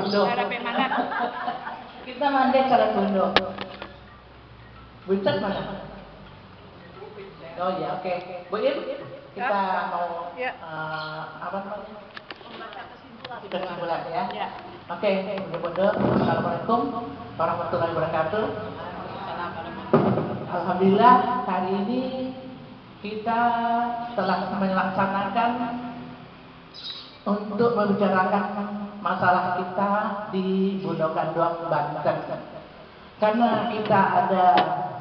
Bondo. Cara pemanat. Kita mandek cara Bondo. Buncet mana? Oh ya, oke. Bu Im, kita mau Ya. apa namanya? Kesimpulan ya. Ya. Oke, Bondo. Assalamualaikum warahmatullahi wabarakatuh. Alhamdulillah hari ini kita telah melaksanakan untuk membicarakan masalah kita di Bondo-Kandoang, Banten. Karena kita ada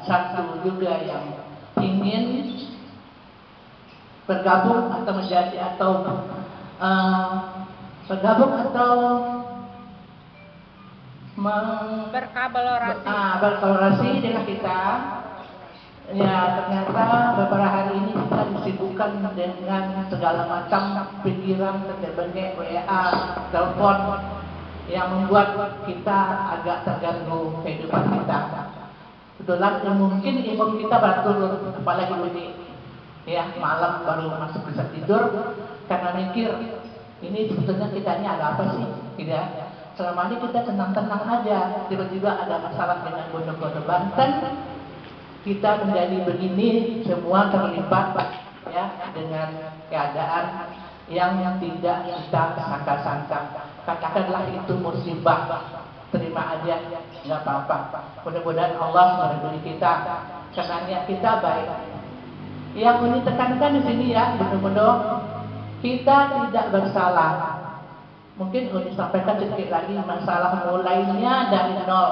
satu juga yang ingin bergabung atau menjadi atau bergabung atau berkolaborasi dengan kita. Ya, ternyata beberapa hari ini kita disibukkan dengan segala macam pikiran, berbagai WA, telepon yang membuat kita agak terganggu kehidupan kita. Kebetulan mungkin imun kita baru apalagi ini ya malam baru masuk bisa tidur karena mikir ini sebetulnya kita ini ada apa sih? Tidak. Selama ini kita tenang-tenang aja, tiba-tiba ada masalah dengan Bondo-Bondo Banten. Kita menjadi begini semua terlibat ya dengan keadaan yang tidak kita sangka-sangka. Katakanlah itu musibah, terima aja, nggak apa-apa. Mudah-mudahan Allah meridhoi kita karena niat kita baik. Yang ini tekankan di sini ya, benar-benar kita tidak bersalah. Mungkin Uni sampaikan sedikit lagi masalah mulainya dari nol.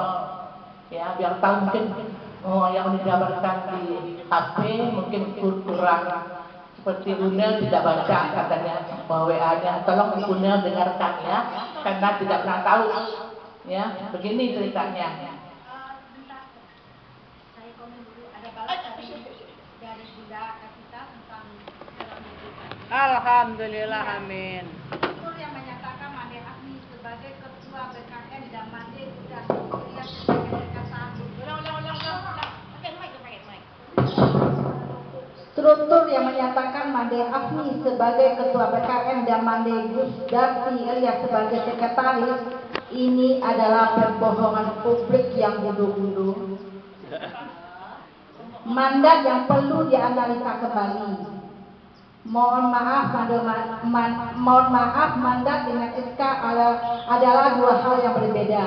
Ya, biar tahu mungkin yang digambarkan di HP mungkin kurang seperti Unel tidak baca katanya WA-nya, tolong Unel dengarkan ya karena tidak pernah tahu ya begini ceritanya. Saya komen dulu, ada balas dari Bunda Kapita tentang Alhamdulillah, amin. Betul yang menyatakan Made Agni sebagai ketua BKN dan Made sudah dilihat sebagai kekasaan. Struktur yang menyatakan Made Agni sebagai ketua BKN dan Made Gusdarti Ilyas sebagai sekretaris ini adalah pembohongan publik yang bodoh-bodoh. Mandat yang perlu dianalisa kembali. Mohon maaf, mandat dengan SK adalah dua hal yang berbeda.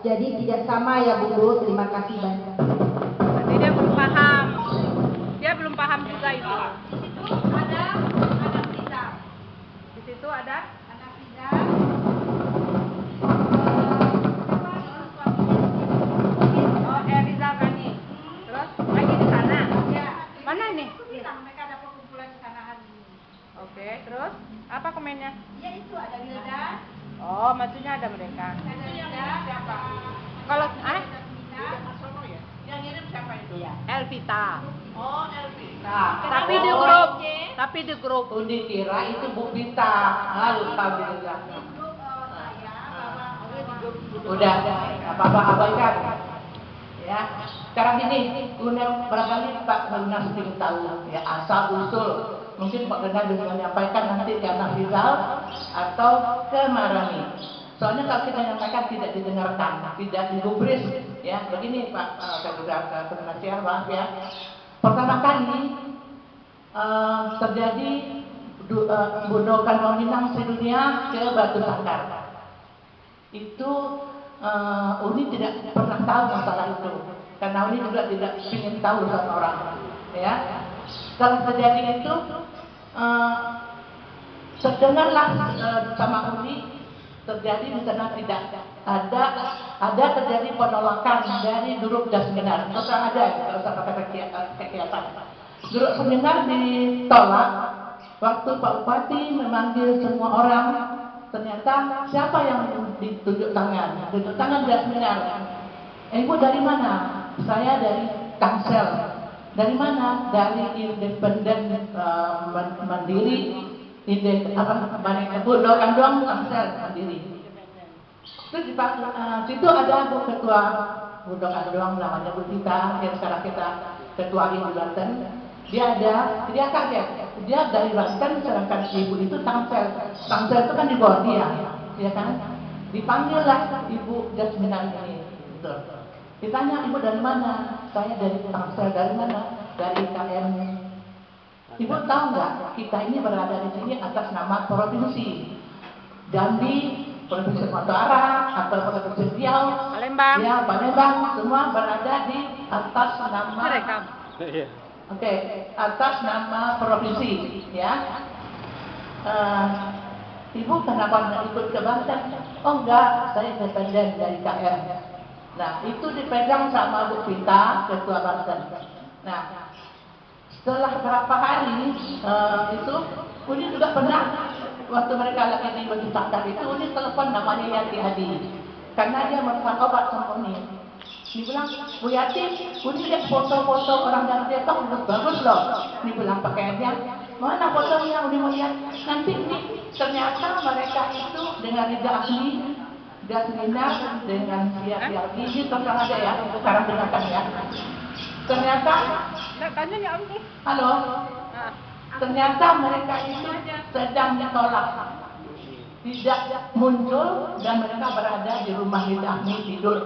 Jadi tidak sama ya Bu. Terima kasih banyak. Tapi dia belum paham. Dia belum paham juga itu. Di situ ada anak kita. Di situ ada Anak kita. oh Rizal Rani. Terus lagi di sana. Ya. Mana nih? Itu bilang mereka ada perkumpulan di sana hari ini. Oke, terus apa komennya? Ya itu ada Wilda. Oh, maksudnya ada mereka. Ada Wilda. Siapa? Kalau Yang ngirim siapa itu? Elvita. Oh, Elvita. Nah, Tapi di grup. Tapi di grup. Uni kira itu Bu Pita. Alhamdulillah. Grup saya bahwa Udah, apa-apa abaikan. Ya, sekarang ini Unel barangkali Pak Bernas ingin tahu ya asal usul. Mungkin Pak Bernas bisa menyampaikan nanti ke Anak Rizal atau ke Marani. Soalnya kalau kita menyampaikan tidak didengarkan, tidak digubris. Ya, begini Pak Penasihat, maaf ya. Pertama kali terjadi Bondo-Kandoang Minang sedunia ke Batu Sangkar. Itu Uni tidak pernah tahu masalah itu karena Uni juga tidak ingin tahu sama orang ya. Kalau terjadi itu terdengarlah sama Uni terjadi di sana tidak ada terjadi penolakan dari Duruk Das Seminar. Terus ada kalau usah pakai kegiatan. Duruk Seminar ditolak waktu Pak Bupati memanggil semua orang. Ternyata siapa yang ditunjuk tangan? Tunjuk tangan Das Seminar. Ibu dari mana? Saya dari Tangsel. Dari mana? Dari Independen Mandiri. Bondo-Kandoang Tangsel Mandiri. Terus situ ada ketua Bondo-Kandoang namanya Bu Tita yang sekarang kita ketuai di Banten. Dia kaget. Dia dari Banten sedangkan ibu itu Tangsel. Tangsel itu kan di bawah dia, ya kan? Dipanggillah Ibu Jasmina ini. Gitu. Ditanya, ibu dari mana? Saya dari Tangsel. Dari mana? Dari KM. Ibu tahu nggak? Kita ini berada di sini atas nama provinsi. Jambi, Provinsi Sumatera, atau Provinsi Riau, Palembang. ya Palembang, semua berada di atas nama. Direkam. Oke, atas nama provinsi, ya. Ibu kenapa nggak ikut ke Banten? Oh enggak, saya independen dari KM. Nah, itu dipegang sama Bu Vita, Ketua Banten. Nah, setelah berapa hari itu, Uni juga pernah waktu mereka lagi di Banten itu, Uni telepon namanya Yati Adi, karena dia memesan obat sama Uni. Dia bilang, Bu Yati, Uni lihat foto-foto orang dari Depok bagus loh. Dia bilang pakaiannya, mana fotonya Uni mau lihat? Nanti ini ternyata mereka itu dengan Rida Asli, Jasmina dengan Siap ini terang aja ya, sekarang dengarkan ya. Ternyata, Tanya ya Om. halo, ternyata mereka itu sedang ditolak, tidak muncul dan mereka berada di rumah Rida Asli tidur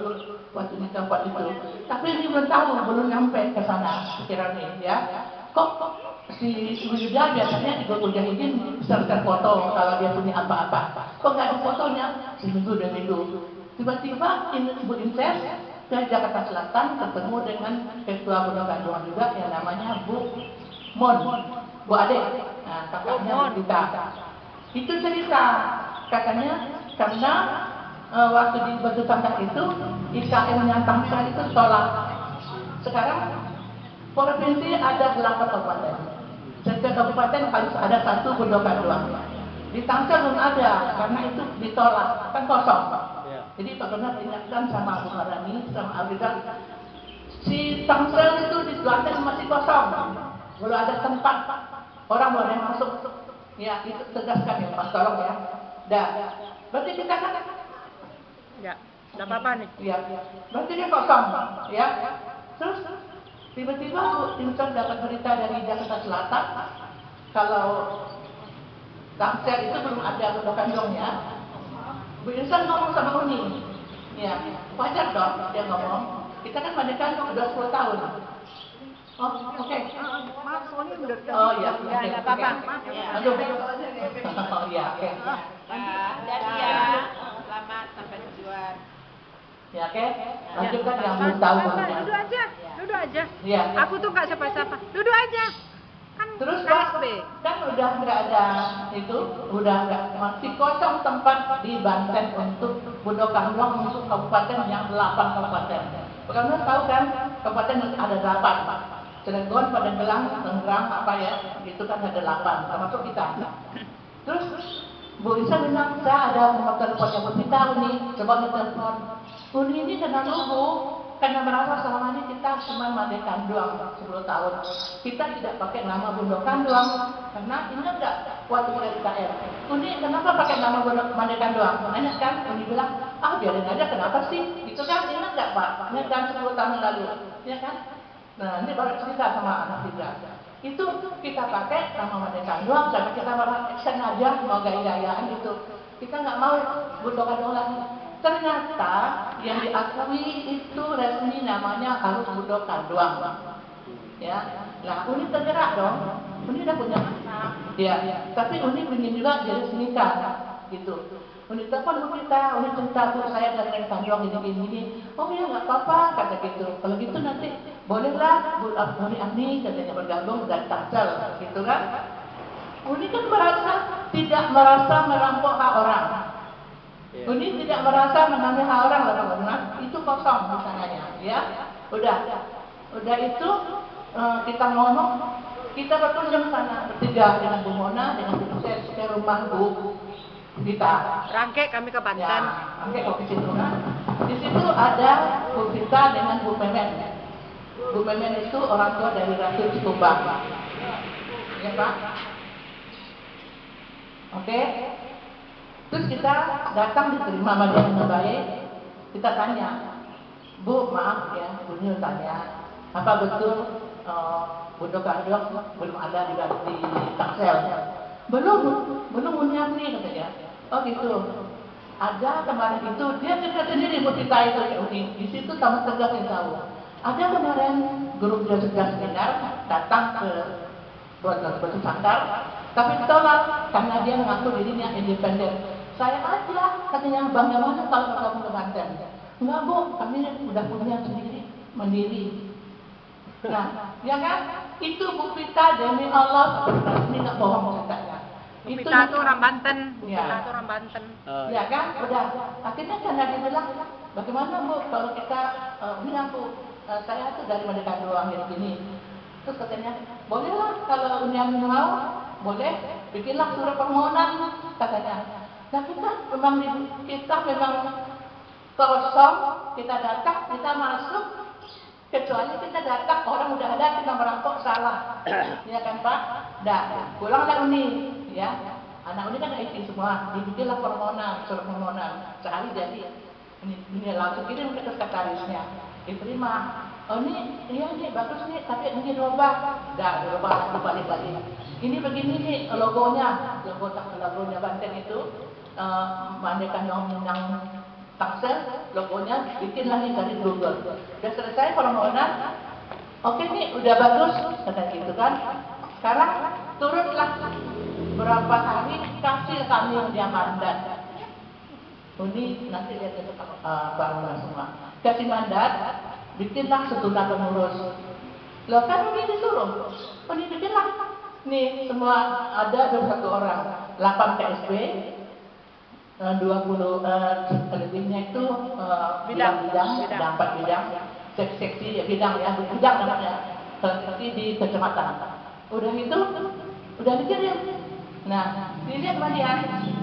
waktu di tempat itu. Tapi ini belum tahu, belum nyampe ke sana pikirannya ya. Kok si Yuda biasanya di Guru Jahidin serta foto kalau dia punya apa-apa. Kok nggak ada fotonya? Seminggu dua minggu. Tiba-tiba Ibu Inses ke Jakarta Selatan ketemu dengan Ketua Pondok Ganduan juga yang namanya Bu Mon, Bu Ade, nah, kakaknya Bu Vita. Itu cerita katanya karena waktu di Batu Sangkar itu IKM-nya Tangsel itu tolak. Sekarang provinsi ada 8 kabupaten. Setiap kabupaten harus ada 1 bundakan doang. Di Tangsel belum ada karena itu ditolak, kan kosong. Jadi Pak Gubernur ingatkan sama Bu Marani, sama Abidal, si Tangsel itu di Banten masih kosong, belum ada tempat orang boleh masuk. Ya itu tegaskan ya Pak, tolong ya. Dah, berarti kita kan? Ya, nggak apa-apa nih. Ya, berarti dia kosong, ya. Terus tiba-tiba Bu Insan dapat berita dari Jakarta Selatan kalau Tangsel itu belum ada kandungnya. Bu Insan ngomong sama Uni, ya wajar dong dia ngomong. Kita kan pada kandung udah 10 tahun. Oh, oke. Maaf, Uni udah. Oh iya, Ya, nggak apa-apa. Aduh. Oh iya, oke. Jadi ya, selamat sampai tujuan. Ya, oke. Lanjutkan yang belum tahu. Duduk aja, duduk aja. Iya. Aku tuh nggak siapa-siapa. Duduk aja. Kan Terus KSB. kan udah nggak ada itu, udah nggak, masih kosong tempat di Banten untuk Bundokan Doang untuk kabupaten yang 8 kabupaten. Kamu tahu kan kabupaten ada 8. Cilegon, Pandeglang, Tangerang, apa ya, itu kan ada 8, termasuk kita. Terus Bu Isa bilang, saya ada nomor teleponnya Bu Vita, Uni, coba telepon. Uni ini kena nunggu, karena merasa selama ini kita cuma Mandekan doang 10 tahun. Kita tidak pakai nama Bundokan doang, karena ini enggak waktu kita di KR. Uni kenapa pakai nama Mandekan doang? Nanya kan, Uni bilang, biarin aja, kenapa sih? Itu kan ini enggak Pak, ini kan 10 tahun lalu, ya kan? Nah ini baru cerita sama anak juga. Itu kita pakai nama Mandekan doang, tapi kita malah sengaja mau gaya-gayaan gitu. Kita nggak mau Bundokan doang lagi. Ternyata yang diakui itu resmi namanya harus Bundokan doang. Ya, nah Uni tergerak dong. Uni udah punya anak. Ya, tapi Uni ingin juga diresmikan gitu. Uni telepon Bu kita, Uni cerita Bu saya dari Tanjung gini. Oh ya nggak apa-apa kata gitu. Kalau gitu nanti bolehlah Bu Uni Ani katanya bergabung dan Tangsel gitu kan. Uni kan tidak merasa merampok hak orang. Uni tidak merasa mengambil hak orang teman-teman. Itu kosong misalnya ya. Udah itu kita ngomong, kita berkunjung sana bertiga dengan Bu Mona, dengan Bu Ses ke rumah Bu Vita. Rangke kami ke Banten. Ya, oke ke situ kan. Di situ ada Bu Vita dengan Bu Memen. Bu Memen itu orang tua dari Ratu Cikumbang. Ya Pak? Oke. Terus kita datang diterima sama dia dengan baik. Kita tanya, Bu maaf ya, Bu Nyul tanya, apa betul Bundokan doang belum ada di Tangsel? Belum punya nih katanya. Oh gitu. ada kemarin itu dia cerita sendiri Bu Tita itu di situ tamu tegas yang tahu. Ada kemarin guru dia sudah seminar datang ke Batu Sangkar, tapi ditolak karena dia mengaku dirinya independen. Saya aja katanya, bagaimana kalau kamu ke Banten? Enggak Bu, kami udah punya sendiri, mandiri. Nah, ya kan? Itu Bu Tita demi Allah, ini nggak bohong ceritanya. Bu Tita itu orang Banten. Bu Ya. Tita itu orang Banten. Ya kan, udah. Akhirnya karena dia bilang, bagaimana Bu kalau kita bilang Bu, saya tuh dari Merdeka doang gini. Terus katanya, bolehlah kalau Unian mau, boleh, bikinlah surat permohonan katanya. Nah kita memang kosong, kita datang, kita masuk, kecuali kita datang orang udah ada kita merampok salah, ya kan Pak? Dah, pulanglah Uni, ya. Anak Uni kan IT semua, dibikinlah permohonan, surat permohonan, sehari jadi. Ini langsung kirim ke sekretarisnya, diterima. Oh ini, iya nih bagus nih, tapi ini dirubah. Dah, dirubah balik lagi. Ini begini nih logonya Banten itu, Merdeka yang Tangsel, logonya bikin lagi dari Google. Udah selesai permohonan, oke nih udah bagus, kata gitu kan. Sekarang turunlah berapa hari kasih kami yang mandat. Ini nanti lihat itu bangunan semua. Kasih mandat, bikinlah setunda pengurus. Loh kan ini disuruh, ini bikinlah. Nih semua ada 21 orang, 8 KSB, 20 lebihnya itu bidang-bidang, ada 4 bidang, seksi bidang ya, bidang namanya, seksi di kecamatan. Udah itu, udah dikirim. Nah, dilihat sama dia,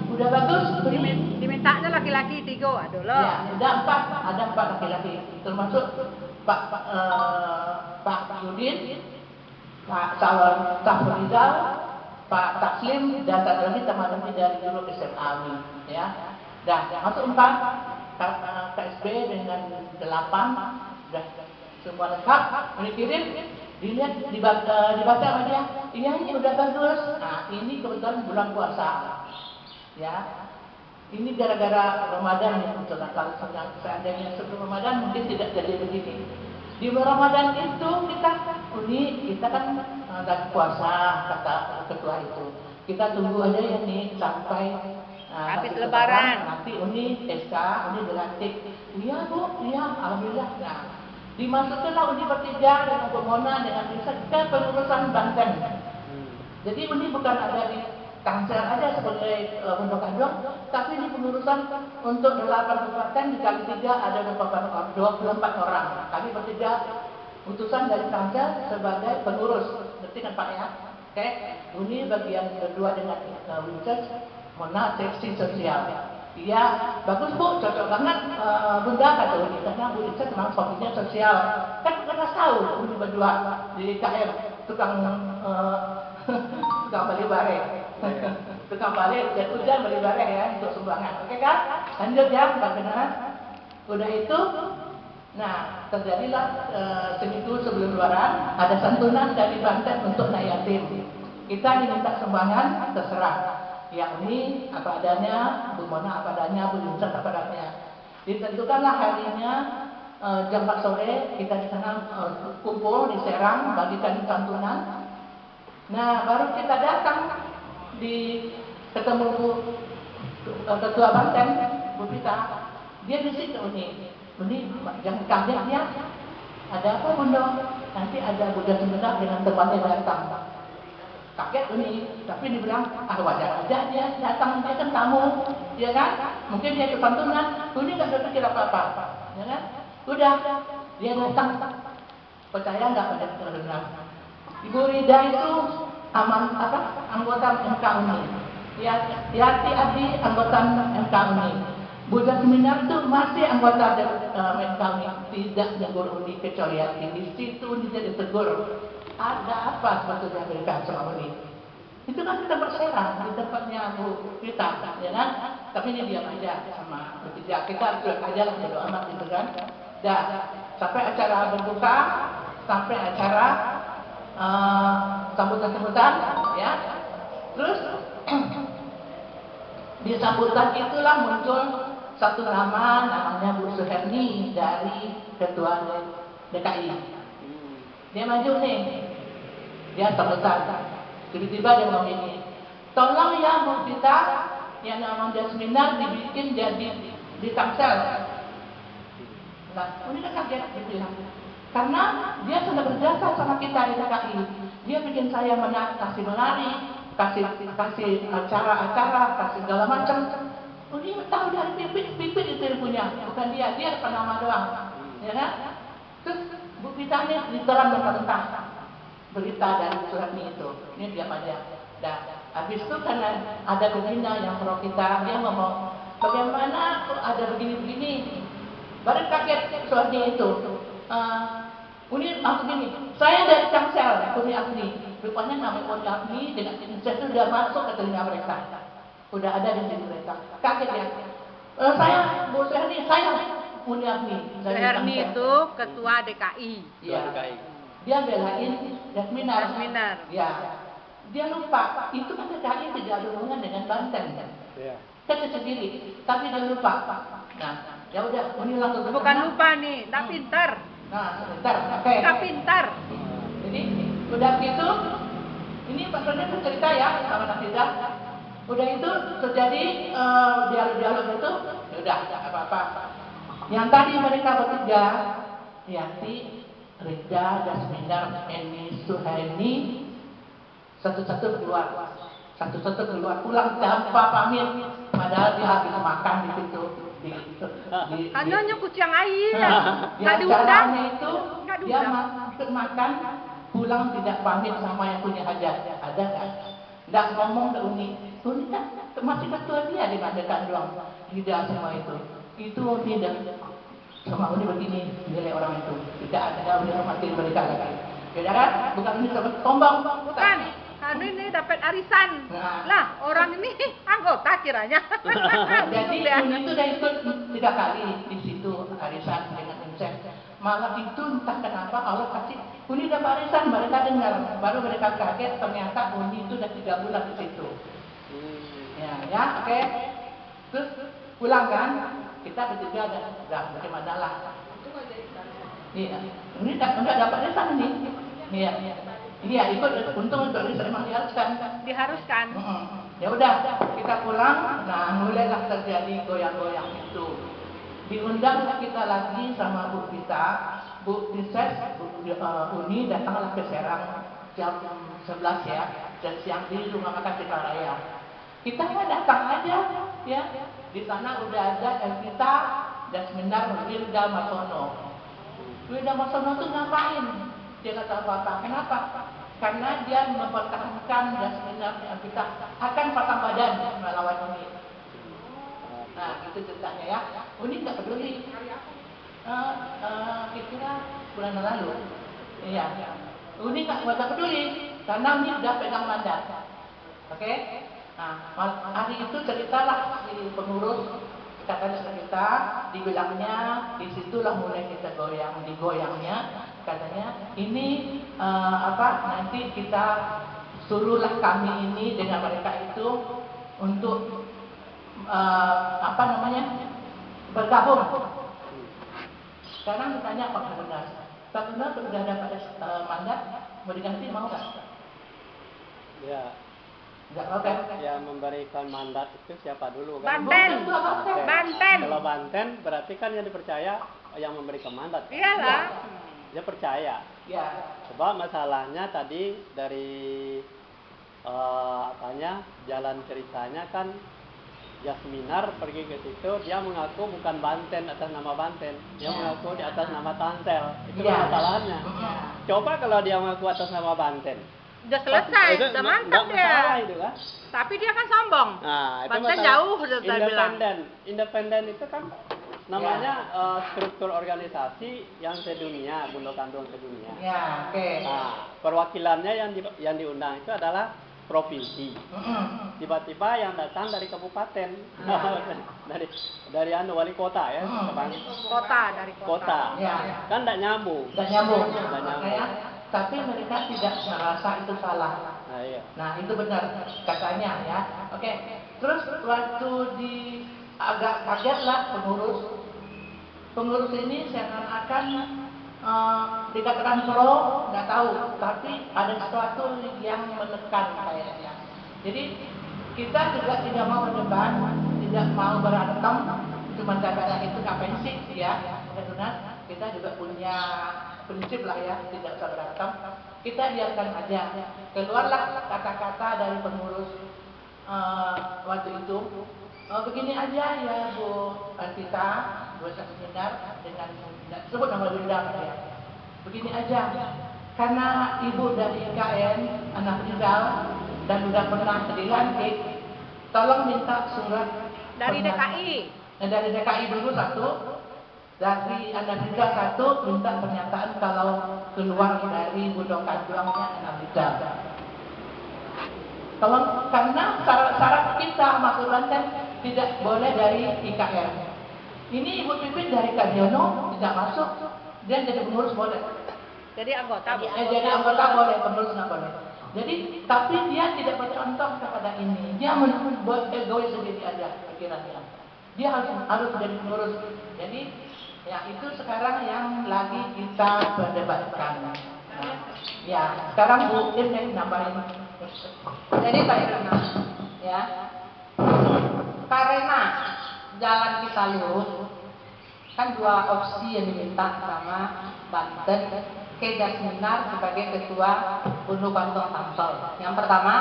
udah bagus. Dimintanya laki-laki 3, aduh loh. Ya, ada 4 laki-laki, termasuk Pak Yudin, Pak Rizal, Pak Taslim, dan satu lagi teman-teman dari dulu SMA, ya. Dah, masuk 4 KSB dengan 8, dah semua lengkap, dikirim, dilihat, dibaca sama dia, iya ini udah bagus. Nah, ini kebetulan bulan puasa, ya. Ini gara-gara Ramadan ya, betul. Kalau seandainya sebelum Ramadan mungkin tidak jadi begini. Di Ramadan itu kita kan lagi puasa, kata ketua itu. Kita tunggu aja ya nih sampai habis Lebaran. Nanti Uni SK, Uni dilantik. Iya Bu, iya, alhamdulillah. Nah, dimasukkanlah Uni bertiga dengan permohonan dengan riset ke pengurusan Banten. Jadi Uni bukan ada di Tangsel aja sebagai Bendokadong, tapi ini pengurusan untuk 8 kabupaten dikali 3 ada 24 orang. Kami bertiga utusan dari Tangsel sebagai pengurus, ngerti kan Pak ya? Oke, Uni bagian kedua dengan Wincers, Mona seksi sosial. Iya, bagus Bu, cocok banget Bunda kata Uni, karena Bu Wincers memang fokusnya sosial. Kan karena tahu Uni berdua di KM tukang beli bareng. Tukang balik, dan hujan beli bareng ya untuk sumbangan. Oke kan? Lanjut ya, Mbak Benar. Udah itu, nah terjadilah seminggu sebelum Lebaran ada santunan dari Banten untuk anak yatim. Kita diminta sumbangan terserah. Yakni apa adanya, Bu Mona apa adanya, Bu Yunsan apa adanya. Ditentukanlah harinya jam 4 sore kita di sana kumpul di Serang bagikan santunan. Nah baru kita datang di ketemu ketua Banten, Bu Pita, dia bisik ke Uni, jangan kaget ya, ada apa Bunda? Nanti ada Buddha sebentar dengan temannya datang. Kaget Uni, tapi dibilang, wajar aja dia datang, dia kan tamu, ya kan? Mungkin dia kepantunan, Uni nggak berpikir apa-apa, ya kan? Udah, dia datang, percaya nggak pada kebenaran? Ibu Rida itu anggota MK Uni. Yati Adi anggota MK Uni. Buddha Seminar itu masih anggota MK Uni, tidak tegur Uni kecuali Yati. Di situ Uni jadi tegur. Ada apa sebetulnya mereka sama Uni? Itu kan kita berserah di tempatnya Bu Rita, ya kan? Tapi ini diam aja sama bertiga. Kita cuek aja lah, bodo amat gitu kan. Dan sampai acara berbuka, sampai acara sambutan-sambutan, ya. Terus di sambutan itulah muncul satu nama namanya Bu Suherni dari Ketua DKI. Dia maju nih, dia sambutan. Tiba-tiba dia ngomong ini, tolong ya Bu kita yang namanya seminar dibikin jadi di Tangsel. Nah, ini kan kaget gitu ya. Karena dia sudah berjasa sama kita di DKI. Dia bikin saya kasih menari, kasih acara-acara, kasih segala macam. Oh, dia tahu dari pipit itu yang punya, bukan dia penama doang, ya kan? Terus Bu Pita ini ditelan mentah-mentah berita dari Suherni itu. Ini dia aja. Dan habis itu karena ada pembina yang pro kita, dia ngomong, bagaimana kok ada begini-begini? Baru kaget Suherni itu. Uni aku gini, saya dari Tangsel, Uni Agni. Rupanya nama Uni Agni dengan saya sudah masuk ke telinga mereka. Udah ada di sini mereka. Kaget ya. Saya Bu Suherni, saya Uni Agni. Suherni itu ketua DKI. Iya. Dia belain Dasminar. Ya. Dia lupa, itu kan DKI tidak ada hubungan dengan Banten. Iya. Kan sendiri, tapi dia lupa. Nah, ya udah, Uni langsung. Bukan lupa nih, tak pintar. Nah, pintar, oke. Tak pintar. Jadi, udah gitu, ini Pak Sonia bercerita ya sama Nasidah. Udah itu terjadi dialog-dialog itu, ya udah apa-apa. Yang tadi mereka bertiga, Yanti, Rida, Dasminar, Eni, Suherni, satu-satu keluar pulang tanpa pamit, padahal dia habis makan di situ. Hanya kucing air, nggak diundang. Itu dia makan, pulang tidak pamit sama yang punya hajat. Ada kan? Nggak ngomong ke Uni kan masih ketua dia dimandakan doang. Tidak semua itu. Itu Uni dan sama Uni begini nilai orang itu. Tidak ada Uni hormati mereka lagi. Beda kan? Bukan Uni dapat tombang. Bukan. Anu ini dapat arisan. Lah, orang ini anggota kiranya. Jadi Uni itu udah ikut 3 kali di situ arisan dengan Insen. Malah itu entah kenapa Allah kasih Uni dapat arisan, mereka dengar, baru mereka kaget ternyata Uni itu udah 3 bulan di situ. Ya, oke. Terus pulang kan, kita bertiga udah bagaimana lah. Iya, ini udah dapat arisan nih. Iya, ikut untung untuk memang diharuskan. Diharuskan. Ya udah, kita pulang. Nah, mulailah terjadi goyang-goyang itu. Diundang kita lagi sama Bu Pita, Bu Dises, Uni datanglah ke Serang jam 11 ya, dan siang di rumah makan Cikaraya. Kita mah datang aja, ya. Di sana udah ada Elvita, Dasminar, Wilda Masono. Wilda Masono tuh ngapain? Dia kata apa? Kenapa? Karena dia mempertahankan Dasminar yang kita akan pasang badan melawan Uni. Nah, itu ceritanya ya. Uni nggak peduli. Kira-kira bulan lalu. Iya. Uni nggak peduli karena Uni udah pegang mandat. Oke? Nah, hari itu ceritalah si pengurus katanya cerita, dibilangnya disitulah mulai kita digoyangnya. Katanya ini nanti kita suruhlah kami ini dengan mereka itu untuk bergabung. Sekarang ditanya Pak Gubernur, Pak Gubernur sudah dapat mandat, mau diganti mau nggak? Ya. Nggak mau kan? Yang memberikan mandat itu siapa dulu kan? Banten. Kalau Banten berarti kan yang dipercaya yang memberikan mandat. Iyalah. Dia percaya. Ya. Sebab masalahnya tadi dari jalan ceritanya kan Jasminar pergi ke situ, dia mengaku bukan Banten atas nama Banten, dia mengaku di atas nama Tangsel. Itu masalahnya. Coba kalau dia mengaku atas nama Banten, udah selesai, udah mantap dia. Itu kan? Tapi dia kan sombong. Nah, itu Banten jauh udah bilang. Independen itu kan namanya struktur organisasi yang sedunia, Bundo Kandung sedunia. Ya, oke. Nah, perwakilannya yang diundang itu adalah provinsi. Tiba-tiba yang datang dari kabupaten, dari wali kota ya, Dari kota. Ya. kan tidak nyambung. Dan nyambung. Nggak nyambung. Makanya, tapi mereka tidak merasa itu salah. Nah, iya. Nah, itu benar katanya ya. Oke. Terus waktu di agak kaget lah pengurus ini seakan-akan dikatakan pro, nggak tahu, tapi ada sesuatu yang menekan kayaknya. Jadi kita juga tidak mau berdebat, tidak mau berantem, cuma kata itu ngapain sih ya, karena kita juga punya prinsip lah ya, tidak usah berantem, kita biarkan aja. Keluarlah kata-kata dari pengurus waktu itu, begini aja ya Bu Antita, Bu Seminar, dengan sebut nama beliau ya. Begini aja, karena ibu dari IKN, anak Rizal, dan sudah pernah dilantik, tolong minta surat Dari DKI. Dari DKI dulu satu, dari anak Rizal satu, minta pernyataan kalau keluar dari Budokan Juangnya anak Rizal. Kalau karena syarat kita masuk Banten tidak boleh dari IKN. Ini Ibu Pipin dari Kadiono tidak masuk, dia jadi pengurus boleh. Jadi anggota. Jadi anggota boleh, pengurus nggak boleh. Jadi tapi dia tidak bercontoh kepada ini. Dia membuat egois sendiri aja pikirannya. Dia harus jadi pengurus. Jadi ya itu sekarang yang lagi kita perdebatkan. Nah, ya sekarang Bu Im nambahin. Jadi Pak Irna, ya, karena jalan kita lurus, kan dua opsi yang diminta sama Banten ke Jasminar sebagai ketua Gunung Kantong Tangsel. Yang pertama,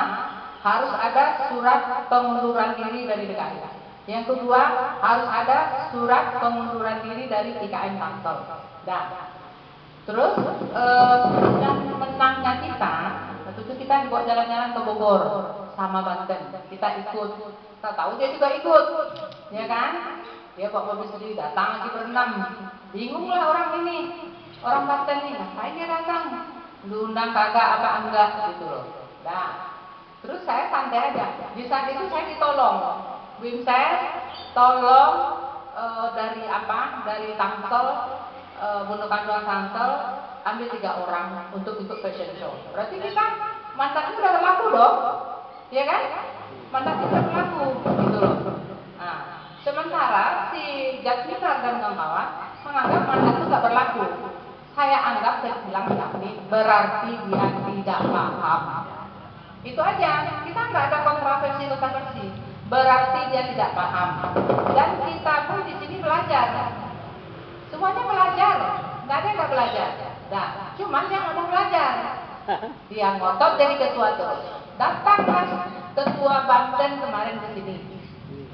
harus ada surat pengunduran diri dari DKI. Yang kedua, harus ada surat pengunduran diri dari IKN Tangsel. Nah, terus yang menangnya waktu itu kita dibawa jalan-jalan ke Bogor sama Banten. Kita ikut, kita tahu dia juga ikut, ya kan? Dia bawa mobil sendiri, datang lagi berenam. Bingung lah orang ini, orang Banten nih, ngapain dia datang? Diundang kagak apa enggak gitu loh. Nah, terus saya santai aja. Di saat itu saya ditolong. Bim saya tolong dari Tangsel, Bunukan Juang Tangsel, ambil 3 orang untuk fashion show. Berarti kita mandatnya udah berlaku dong, ya kan? Mandatnya udah berlaku, gitu loh. Nah, sementara si Jasminar dan kawan-kawan menganggap mandat itu nggak berlaku. Saya anggap, saya bilang ini berarti dia tidak paham. Itu aja. Kita nggak ada kontroversi. Berarti dia tidak paham. Dan kita pun di sini belajar. Semuanya belajar. Nggak ada yang nggak belajar. Nah, cuman yang mau belajar. Dia ngotot jadi ketua terus. Datanglah ketua Banten kemarin ke sini.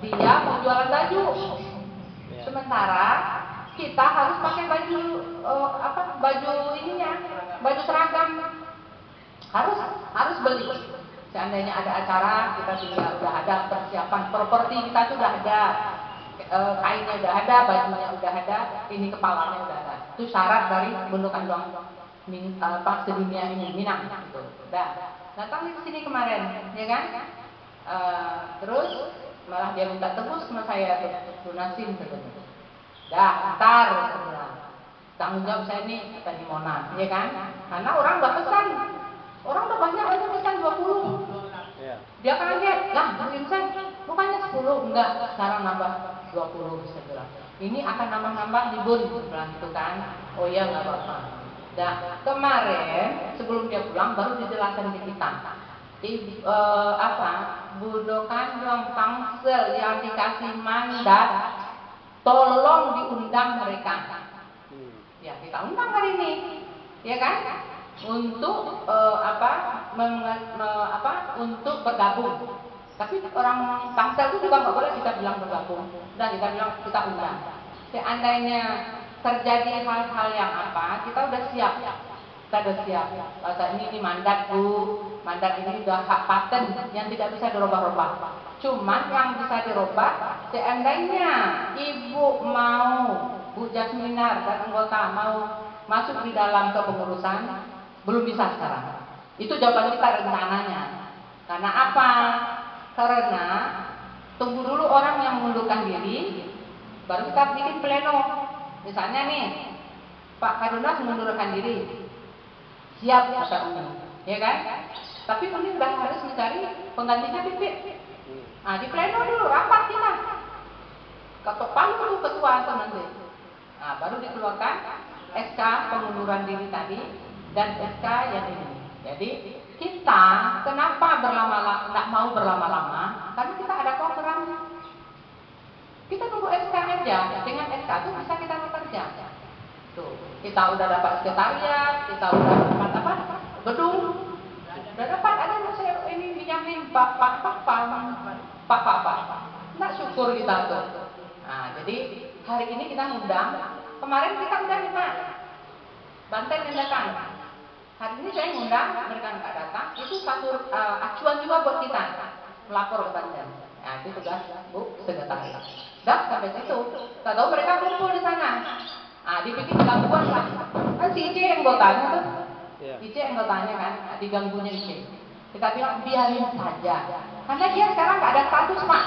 Dia mau jualan baju. Sementara kita harus pakai baju baju seragam. Harus beli. Seandainya ada acara, kita tinggal udah ada persiapan properti kita tuh udah ada. Kainnya udah ada, bajunya udah ada, ini kepalanya udah ada. Itu syarat dari Bunukan Juang sedunia ini, Minang gitu. Datang ke sini kemarin, ya kan? Terus malah dia minta tebus sama saya lunasin sebenarnya. Ntar tanggung jawab saya nih kata di Mona, ya kan? Karena orang udah pesan, orang udah banyak pesan 20. Dia kaget, lah mungkin saya bukannya 10, enggak, sekarang nambah 20 saya bilang. Ini akan nambah-nambah di bun, bilang gitu kan. Oh iya nggak apa-apa. Nah kemarin sebelum dia pulang baru dijelaskan ke kita. Budokan Juang Tangsel yang dikasih mandat, tolong diundang mereka. Ya kita undang hari ini, ya kan? Untuk untuk bergabung. Tapi orang Tangsel itu juga nggak boleh kita bilang bergabung, dan kita bilang kita undang. Seandainya terjadi hal-hal yang kita udah siap. Kita udah siap. Bahasa ini mandat Bu, mandat ini udah hak paten yang tidak bisa dirubah-rubah. Cuman yang bisa dirubah, seandainya Ibu mau, Bu Jasminar dan anggota mau masuk di dalam kepengurusan, belum bisa sekarang. Itu jawaban kita rencananya. Karena apa? Karena tunggu dulu orang yang mengundurkan diri, baru kita bikin pleno. Misalnya nih, Pak Karunas mengundurkan diri, siap kata Uni, ya kan? Tapi Uni udah harus mencari penggantinya Pipit. Nah di pleno dulu rapat kita. Ketok palu tuh ketua tuh nanti. Nah, baru dikeluarkan SK pengunduran diri tadi dan SK yang ini. Jadi kita kenapa nggak mau berlama-lama? Karena kita ada program. Kita tunggu SK aja. Dengan SK itu bisa kita bekerja. Tuh, kita udah dapat sekretariat, kita udah dapat apa? Gedung. Udah dapat ada saya ini dijamin Pak. Nggak syukur kita tuh. Nah, jadi hari ini kita ngundang. Kemarin kita udah 5 Banten yang datang. Hari ini saya ngundang, mereka nggak datang. Itu satu acuan juga buat kita melapor ke Banten. Nah, itu tugas Bu Sekretaris. Dan sampai situ, tak tahu mereka kumpul di sana. Ah, dibikin gangguan lah. Kan si Ice yang gue tanya tuh. Ice yang gue tanya kan, diganggunya Ice. Kita bilang biarin saja. Karena dia sekarang nggak ada status Pak.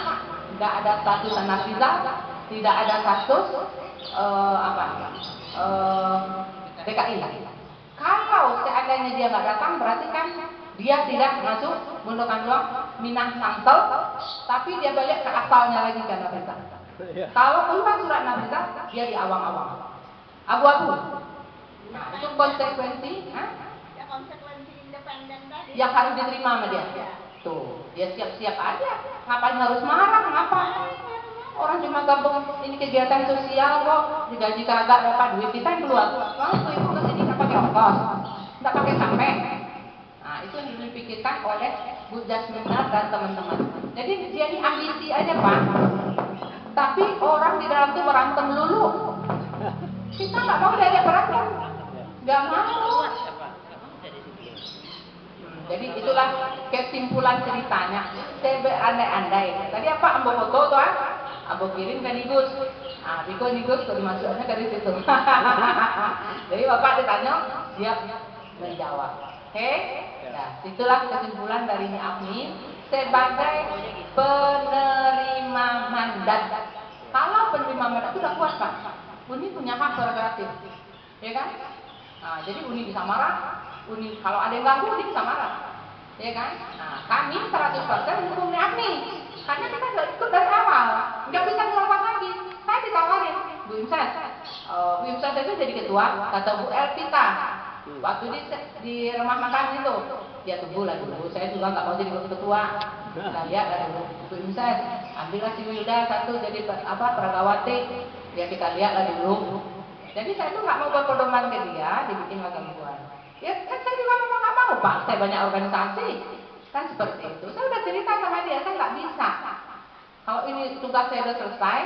Nggak ada status Nafisa, tidak ada status DKI. Kalau seandainya dia nggak datang, berarti kan dia tidak masuk gundukan doang Minang Tangsel, tapi dia balik ke asalnya lagi kan Nafisa. Kalau keluar surat Nafisa, dia di awang-awang. Abu-abu. Nah, itu konsekuensi, Ya konsekuensi independen tadi. yang harus diterima sama dia. Tuh, dia siap-siap aja. Ngapain harus marah? Ngapain? Orang cuma gabung ini kegiatan sosial kok, digaji kagak dapat duit kita yang keluar. Langsung itu ke sini nggak pakai ongkos, nggak pakai sampai. Nah, itu yang dipikirkan oleh Bu Jasmina dan teman-teman. Jadi dia ini ambisi aja Pak. Tapi orang di dalam itu berantem dulu. Kita nggak mau diajak berantem, nggak mau. Jadi itulah kesimpulan ceritanya. Saya berandai-andai. Tadi apa ambo foto tuh ambo kirim ke Nigus. Ah, Biko Nigus tuh dimasuknya dari situ. Jadi bapak ditanya, siap menjawab. Oke? Nah, itulah kesimpulan dari Afni sebagai penerima mandat. Kalau penerima mandat itu udah kuat Pak. Uni punya hak prerogatif, ya kan? Nah, jadi Uni bisa marah, Uni kalau ada yang ganggu Uni bisa marah, ya kan? Nah, kami 100% mendukung Afni, karena kita sudah ikut dari awal, nggak bisa melawan lagi. Saya ditawarin, Bu Imsas itu jadi ketua, kata Bu Elvita, waktu di rumah makan itu, dia tunggu lah dulu. Saya juga nggak mau jadi ketua. Kita lihat ada Bu Imsas, ambillah si Wilda satu jadi Pragawati. Ya kita lihatlah dulu. Jadi saya tuh nggak mau berpedoman ke dia, dibikin gangguan. Ya kan saya juga memang nggak mau Pak. Saya banyak organisasi, kan seperti itu. Saya udah cerita sama dia, saya nggak bisa. Kalau ini tugas saya udah selesai,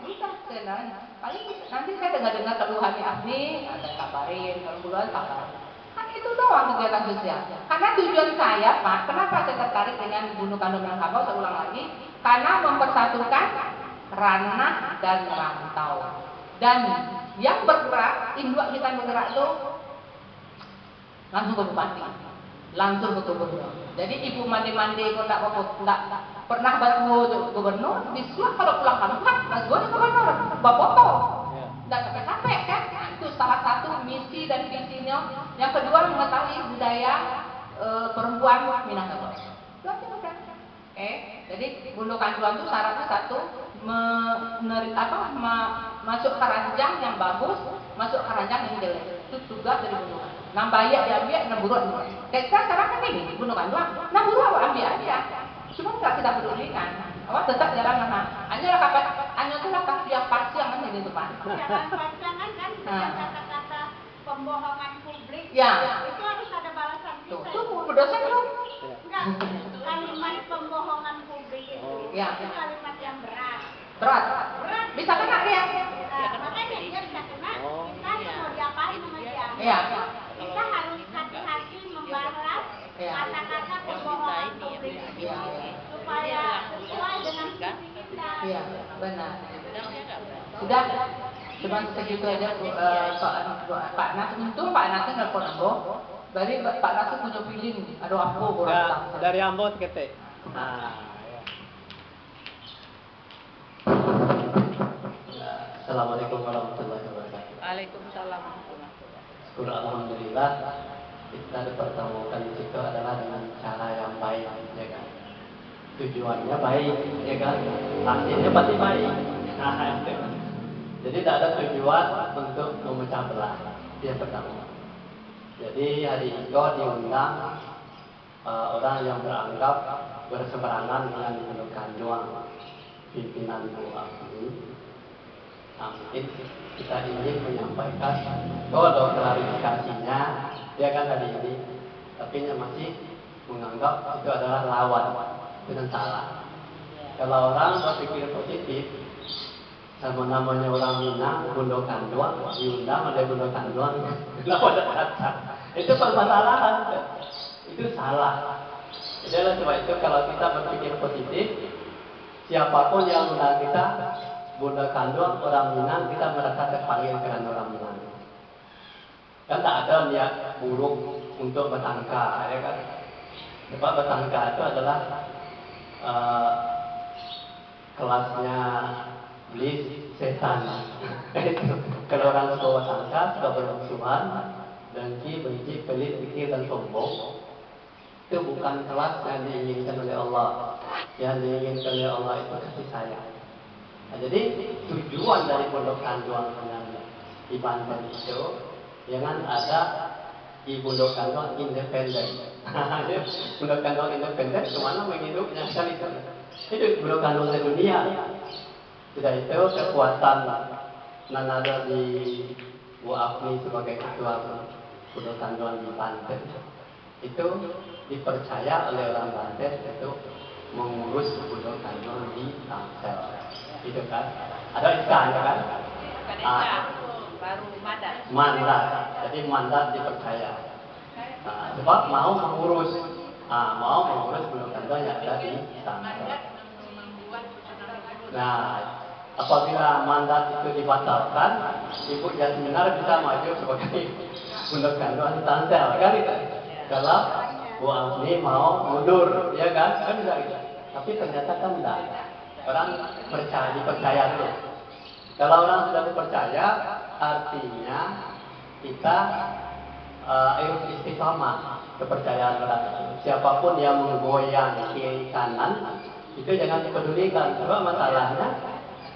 bisa saya nanya. Paling nanti saya dengar keluhan Afni, saya kabarin. Kalau keluhan kabarin. Kan itu doang kegiatan sosial. Karena tujuan saya Pak, kenapa saya tertarik dengan Gundukan Minangkabau, saya ulang lagi, karena mempersatukan ranah dan rantau. Dan yang bergerak, induk kita bergerak itu langsung ke bupati, langsung ke gubernur. Jadi ibu mandi-mandi kok nggak pernah bantu gubernur, bisa kalau pulang kampung, gue ke gubernur, bawa foto, nggak sampai kan? Nah, itu salah satu misi dan visinya. Yang kedua mengetahui budaya perempuan Minangkabau. Itu aja udah. Jadi Gundukan Juan itu syaratnya satu, masuk keranjang yang bagus, masuk keranjang yang jelek. Itu tugas dari Gundukan. Nambayak diambil, namburuan. Kayak sekarang kan ini Gundukan Juan, namburuan ambil aja. Cuma nggak kita pedulikan. Awak tetap jalan mana? Hanya itu lah yang pasti yang mana itu Pak. Jangan pacangan kan kata-kata pembohongan publik. Ya. Itu harus ada balasan kita. Tuh berdosa belum? Enggak, kalimat pembohongan publik itu itu kalimat yang berat. Berat. Bisa kena dia. Nah, makanya dia bisa kena. Kita mau diapain sama dia? Iya. Kita harus hati-hati membalas kata-kata pembohongan publik itu supaya sesuai dengan visi kita. Iya, benar. Sudah. Cuma segitu aja Pak Nas. Untung Pak Nas nelfon aku. Dari Pak Nas punya feeling. Aduh aku kurang. Dari Ambo seketik. Assalamualaikum warahmatullahi wabarakatuh. Waalaikumsalam. Syukur alhamdulillah kita dipertemukan di situ adalah dengan cara yang baik, ya kan? Tujuannya baik, ya kan? Hasilnya pasti baik. Nah, itu. Jadi tidak ada tujuan untuk memecah belah. Itu yang pertama. Jadi hari itu diundang orang yang beranggap berseberangan dengan Gunung Doang, pimpinan ini. Nah, mungkin kita ingin menyampaikan kalau klarifikasinya dia kan hari ini, tapi masih menganggap itu adalah lawan, dengan salah. Kalau orang berpikir positif, sama namanya orang Minang, Gundokan doang, diundang ada Gundokan doang, kenapa datang? Itu permasalahan, itu salah. Jadi oleh sebab itu kalau kita berpikir positif, siapapun yang undang kita, Gundokan doang orang Minang, kita merasa terpanggil karena orang Minang. Kan tak ada niat buruk untuk bertangka, ya kan? Sebab bertangka itu adalah kelasnya iblis, setan. Kalau orang suka bertangka, suka bermusuhan, dengki, benci, pelit, pikir dan sombong, itu bukan kelas yang diinginkan oleh Allah. Yang diinginkan oleh Allah itu kasih sayang. Nah, jadi tujuan dari Pondok Kanduang di Banten itu jangan ada di Pondok Kanduang independen. Pondok Kanduang independen kemana menghidupnya sekali itu. Itu Pondok Kanduang dunia. Sudah itu kekuatan yang ada di Bu Afni sebagai ketua Pondok Kanduang di Banten itu dipercaya oleh orang Banten itu mengurus Pondok Kanduang di Tangsel. Itu kan ada SK-nya kan? Baru mandat. Mandat. Jadi mandat dipercaya. Sebab mau mengurus Pondok Kanduang yang ada di Tangsel. Nah, apabila mandat itu dibatalkan, Ibu Jasminar bisa maju sebagai Pondok Kanduang di Tangsel, kan itu? Kalau Bu Afni mau mundur, ya kan? Kan bisa gitu. Tapi ternyata kan tidak. Orang dipercaya dulu. Kalau orang sudah dipercaya, artinya kita istiqamah kepercayaan orang itu. Siapapun yang menggoyang kiri kanan, itu jangan dipedulikan. Sebab masalahnya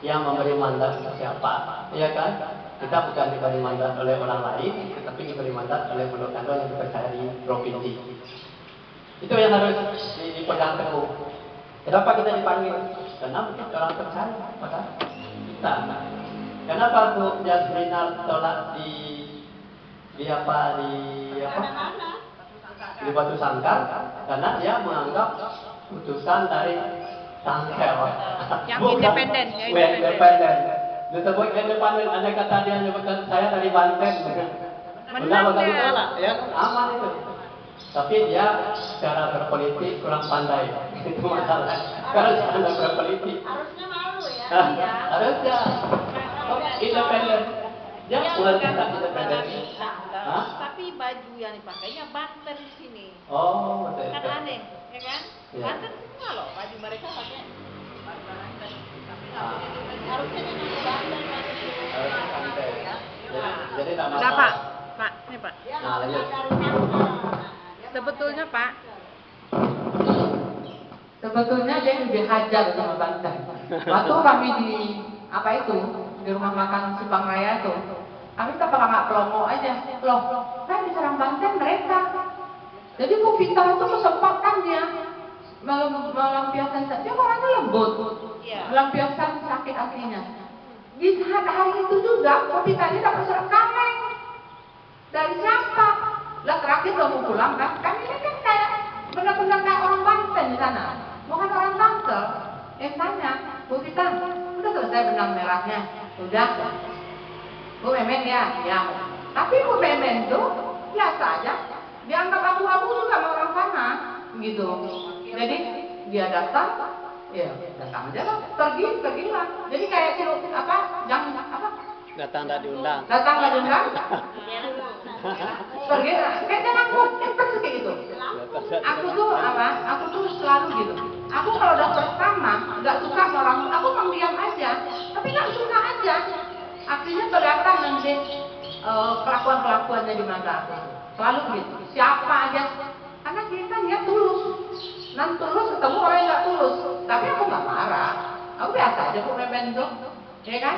yang memberi mandat siapa, ya kan? Kita bukan diberi mandat oleh orang lain, tetapi diberi mandat oleh Pondok Kanduang yang dipercaya di provinsi. Itu yang harus dipegang teguh. Kenapa kita dipanggil? Karena mungkin orang percaya pada kita. Kenapa Bu Jasminar tolak di Batu Sangkar? Karena dia menganggap putusan dari Tangsel Yang independen, independen. Disebut independen, ada kata dia menyebutkan saya dari Banten. Benar bakal ditolak, ya aman itu. Tapi dia secara berpolitik kurang pandai. Itu masalah. Kalau secara berpolitik Harusnya malu ya. Iya. harusnya independen. Dia bukan kita independen. Hah? Tapi baju yang dipakainya Banten di sini. Oh, betul. Kan aneh, ya kan? Iya. Banten semua loh, baju mereka pakai. Harusnya dengan Banten Harus santai. Jadi tidak Udah masalah. Pak, nih Pak. Nah, lanjut. Sebetulnya Pak, Sebetulnya dia lebih hajar sama Banten. Waktu kami di di rumah makan Simpang Raya itu, kami tak pernah nggak promo aja. Loh, kan diserang Banten mereka. Jadi Bu Vita itu kesempatan dia melampiaskan, dia orangnya lembut, Iya. melampiaskan sakit hatinya. Di saat hari itu juga Bu Vita ini dapat serang kaleng. Dari siapa? Lah terakhir udah mau pulang kan? Kami ini kan kayak benar-benar kayak orang Banten di sana, bukan orang Tangsel. Tanya, Bu Vita, udah selesai benang merahnya? Udah. Bu Memen ya, ya. Tapi Bu Memen tuh biasa aja, dianggap abu-abu juga sama orang sana, gitu. Jadi dia datang, ya datang aja lah, pergi lah. Jadi kayak Datang tak diundang. datang nggak diundang, pergi lah. Kayak jangan persis kayak gitu. Aku tuh selalu gitu. Aku kalau udah pertama nggak suka sama orang, aku mendiam aja. Tapi nggak suka aja. Artinya kelihatan nanti kelakuannya di mata aku. Selalu gitu. Siapa aja. Karena kita dia tulus. Tulus ketemu orang yang nggak tulus. Tapi aku nggak marah. Aku biasa aja kok memen tuh. ya kan?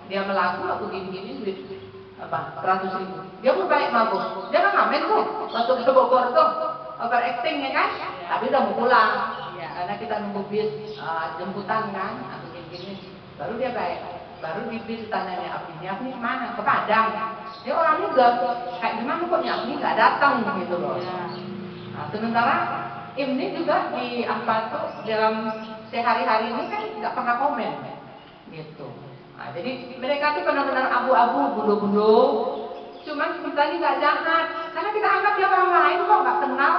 Dia melaku aku gini-gini duit apa 100.000. Dia pun baik mabuk. Dia kan ngamen tuh waktu ke Bogor tuh overacting ya kan? Tapi udah mau pulang. Karena kita nunggu bis jemputan kan, aku gini-gini. Baru dia baik. Baru di bis tanyanya Afni kemana? Ke Padang. Dia orangnya juga kayak gimana kok Afni nggak datang gitu loh. Nah, sementara ini juga di apa tuh dalam sehari-hari ini kan nggak pernah komen gitu. Nah, jadi mereka tuh benar-benar abu-abu, budo-budo. Cuman kita ini nggak jahat, karena kita anggap dia orang lain kok nggak kenal.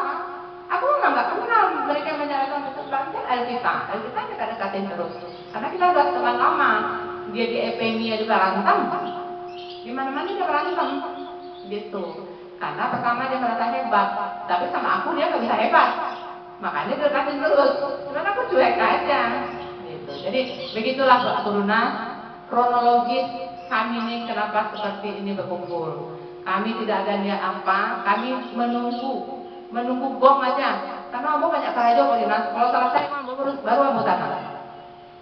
Aku nggak kenal mereka yang menyalahkan betul banget Elvita kita dekatin terus. Karena kita udah teman lama. Dia di EPMI juga berantem, di mana-mana dia berantem, gitu. Karena pertama dia merasa hebat, tapi sama aku dia nggak bisa hebat, makanya dia dekatin terus. Karena aku cuek aja, gitu. Jadi begitulah Pak Turuna, kronologis kami ini kenapa seperti ini berkumpul. Kami tidak ada niat apa, kami menunggu bom aja. Karena bom banyak kerajo kalau selesai baru ambil tanah.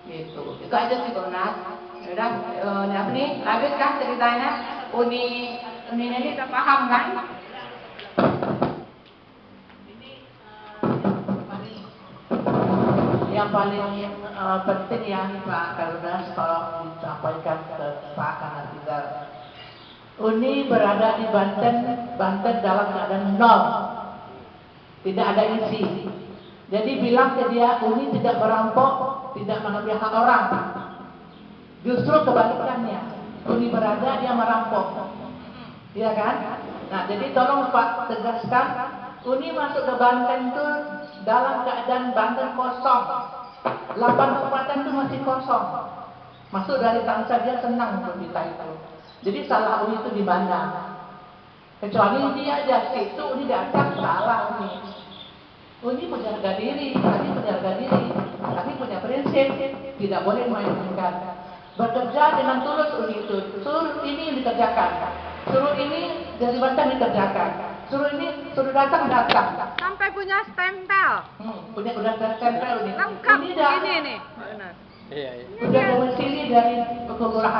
Gitu. Itu aja sih Pak. Udah, nih habis kan ceritanya. Uni ini udah paham kan? Yang paling penting ya Pak Karunas tolong disampaikan ke Pak Kanasigar. Uni berada di Banten dalam keadaan nol, tidak ada isi. Jadi bilang ke dia, Uni tidak merampok, tidak mengambil hak orang. Justru kebalikannya, Uni berada dia merampok, iya kan? Nah, jadi tolong Pak tegaskan, Uni masuk ke Banten itu dalam keadaan Banten kosong, 8 kabupaten itu masih kosong. Masuk dari Tangsel dia senang berita itu. Jadi salah Uni itu di mana? Kecuali dia aja situ Uni datang salah Uni. Uni punya harga diri, tapi punya prinsip, tidak boleh main-mainkan. Bekerja dengan tulus Uni itu. Suruh ini dikerjakan, suruh ini dari Banten dikerjakan, suruh ini suruh datang. Sampai punya stempel. Punya udah stempel Uni. Lengkap Uni dah, ini nih. Benar. Iya. udah domisili dari kelurahan.